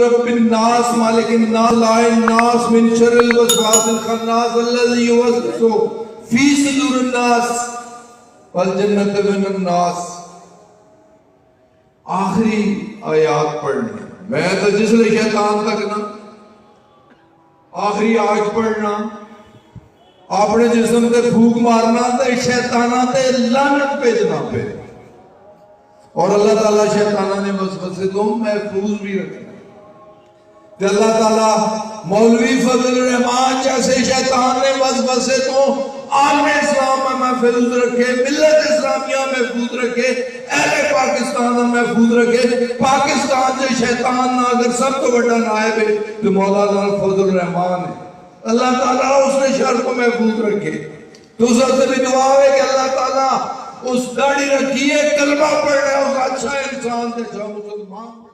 रब्बिन नास मालिकिन नास लाइन नास मिन शर्रिल वसवासिल खन्नास अल्लज़ी युवस्विसु फी सुदूरिन नास वल जन्नतु मिनन नास। आखिरी आयात पढ़नी मैं तो जिसले शैतान तक ना आखिरी आज पढ़ना अपने जिस्म ते फूक मारना ते शैताना ते लानत भेजना पे और अल्लाह ताला शैताना ने वसवसे तो महफूज भी रखना। अल्लाह ताला मौलवी फजल रहमान जैसे शैतान ने वसवसे तो आलम इस्लाम में महफूज रखे, मिल्लत इस्लामिया महफूज रखे, अहले पाकिस्तान महफूज रखे। पाकिस्तान से शैतान ना अगर सब तो बड़ा नायब है तो मौलाना फजल रहमान है। अल्लाह ताला उसने शर को महफूज रखे। तो सबसे भी दुआ है कि अल्लाह ताला उस दाढ़ी रखी है, कलमा पढ़ रहा है, उस अच्छा इंसान अच्छा मुसलमान